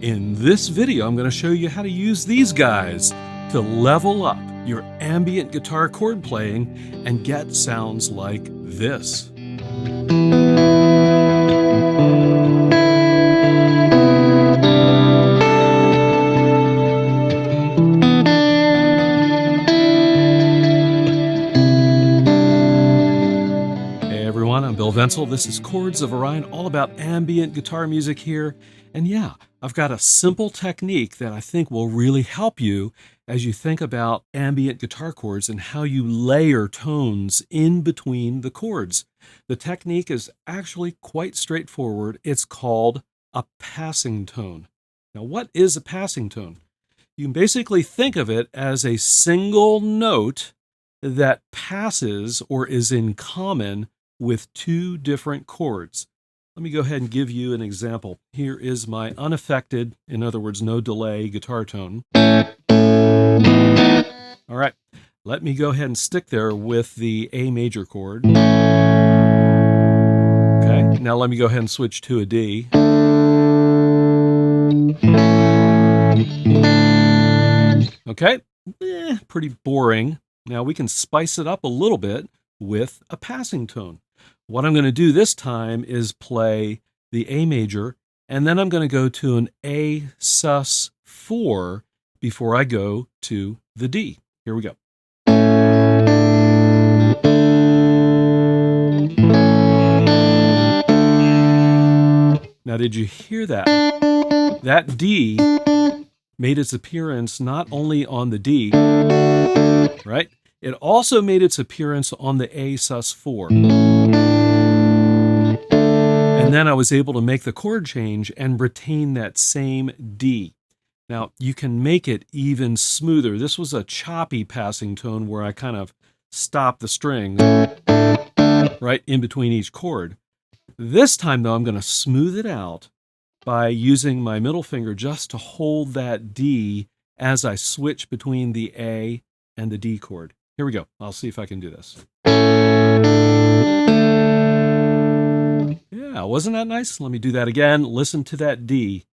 In this video, I'm going to show you how to use these guys to level up your ambient guitar chord playing and get sounds like this. Hey everyone, I'm Vencil. This is Chords of Orion, all about ambient guitar music here. And yeah, I've got a simple technique that I think will really help you as you think about ambient guitar chords and how you layer tones in between the chords. The technique is actually quite straightforward. It's called a passing tone. Now, what is a passing tone? You can basically think of it as a single note that passes or is in common with two different chords. Let me go ahead and give you an example. Here is my unaffected, in other words, no delay guitar tone. All right, let me go ahead and stick there with the A major chord. Okay, now let me go ahead and switch to a D. Okay, pretty boring. Now we can spice it up a little bit with a passing tone. What I'm going to do this time is play the A major, and then I'm going to go to an A sus4 before I go to the D. Here we go. Now, did you hear that? That D made its appearance not only on the D, right? It also made its appearance on the A sus4. And then I was able to make the chord change and retain that same D. Now, you can make it even smoother. This was a choppy passing tone where I kind of stopped the string right in between each chord. This time, though, I'm going to smooth it out by using my middle finger just to hold that D as I switch between the A and the D chord. Here we go. I'll see if I can do this. Yeah, wasn't that nice? Let me do that again. Listen to that D.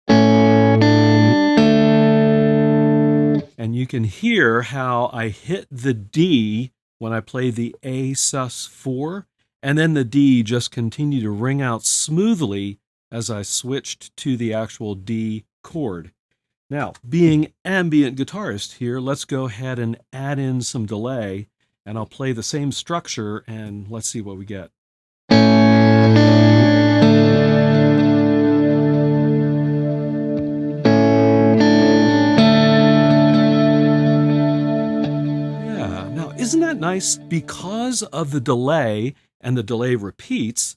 And you can hear how I hit the D when I play the A sus4, and then the D just continued to ring out smoothly as I switched to the actual D chord. Now, being ambient guitarist here, let's go ahead and add in some delay, and I'll play the same structure, and let's see what we get. Yeah, now isn't that nice? Because of the delay, and the delay repeats,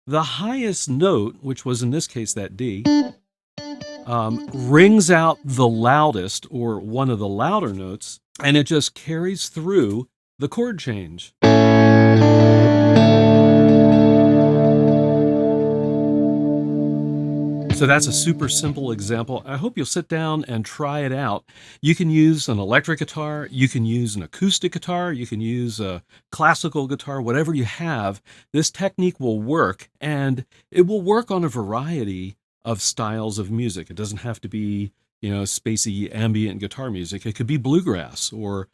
the highest note, which was in this case that D, rings out the loudest, or one of the louder notes, and it just carries through the chord change. So that's a super simple example. I hope you'll sit down and try it out. You can use an electric guitar, you can use an acoustic guitar, you can use a classical guitar, whatever you have. This technique will work, and it will work on a variety of styles of music. It doesn't have to be, spacey ambient guitar music. It could be bluegrass or,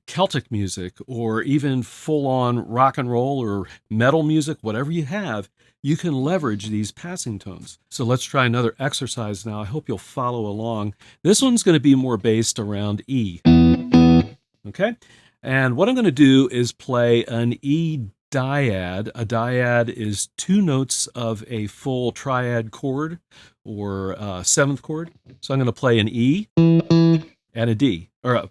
Celtic music, or even full-on rock and roll or metal music. Whatever you have, you can leverage these passing tones. So let's try another exercise now. I hope you'll follow along. This one's going to be more based around E. Okay? And what I'm going to do is play an E diad. A diad is two notes of a full triad chord, or seventh chord. So I'm going to play an E and a D, or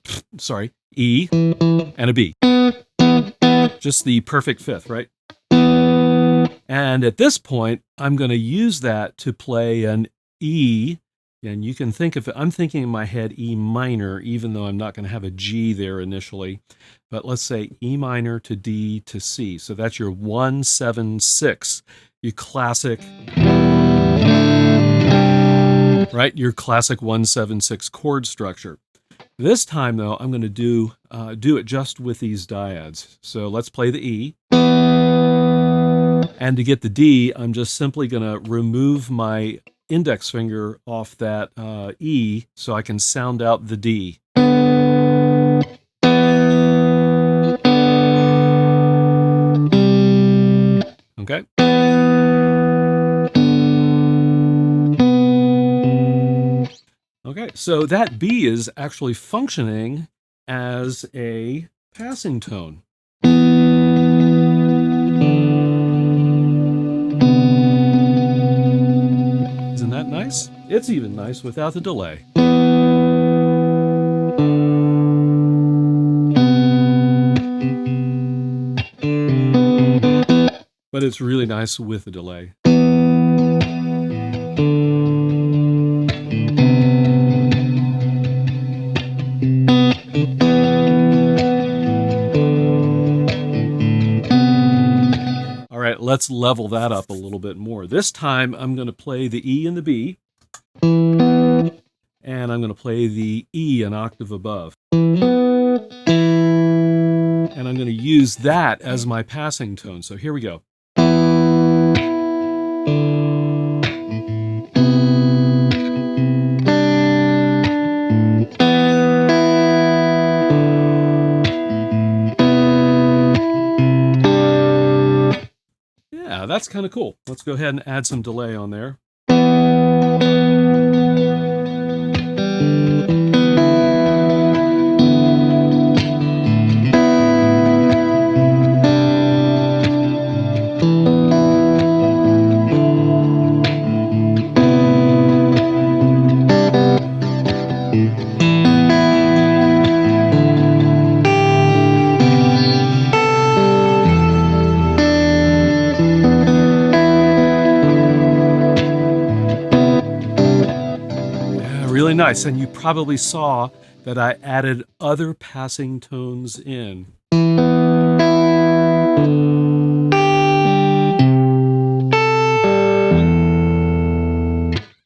E and a B. Just the perfect fifth, right? And at this point, I'm going to use that to play an E, and you can think of it, I'm thinking in my head E minor, even though I'm not going to have a G there initially, but let's say E minor to D to C. So that's your 1-7-6, your classic, right? Your classic 1-7-6 chord structure. This time, though, I'm going to do it just with these diads. So let's play the E. And to get the D, I'm just simply going to remove my index finger off that E so I can sound out the D. Okay. Okay, so that B is actually functioning as a passing tone. Isn't that nice? It's even nice without the delay. But it's really nice with the delay. All right, let's level that up a little bit more. This time I'm going to play the E and the B, and I'm going to play the E an octave above. And I'm going to use that as my passing tone. So here we go. Yeah, that's kind of cool. Let's go ahead and add some delay on there. Really nice, and you probably saw that I added other passing tones in.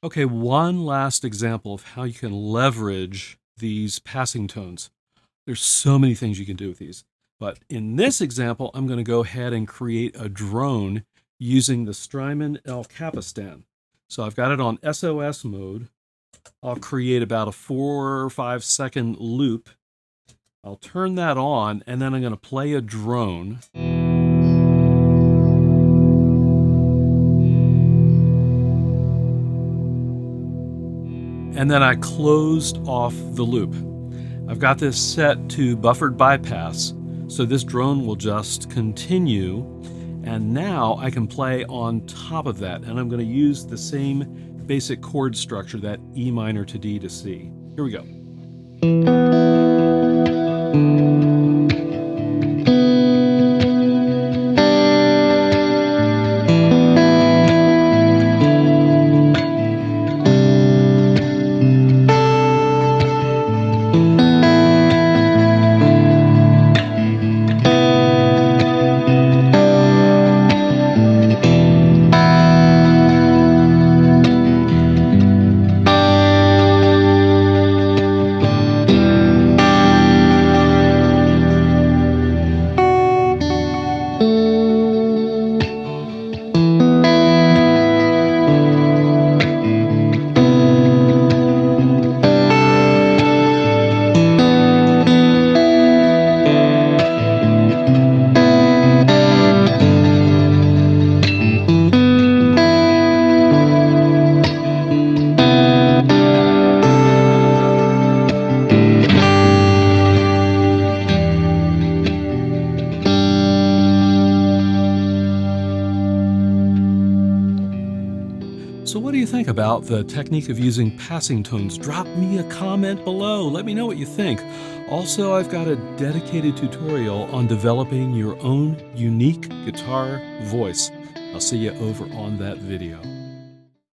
Okay, one last example of how you can leverage these passing tones. There's so many things you can do with these, but in this example, I'm going to go ahead and create a drone using the Strymon El Capistan. So I've got it on SOS mode. I'll create about a 4 or 5 second loop. I'll turn that on, and then I'm going to play a drone. And then I closed off the loop. I've got this set to buffered bypass, so this drone will just continue. And now I can play on top of that, and I'm going to use the same basic chord structure, that E minor to D to C. Here we go. So what do you think about the technique of using passing tones? Drop me a comment below. Let me know what you think. Also, I've got a dedicated tutorial on developing your own unique guitar voice. I'll see you over on that video.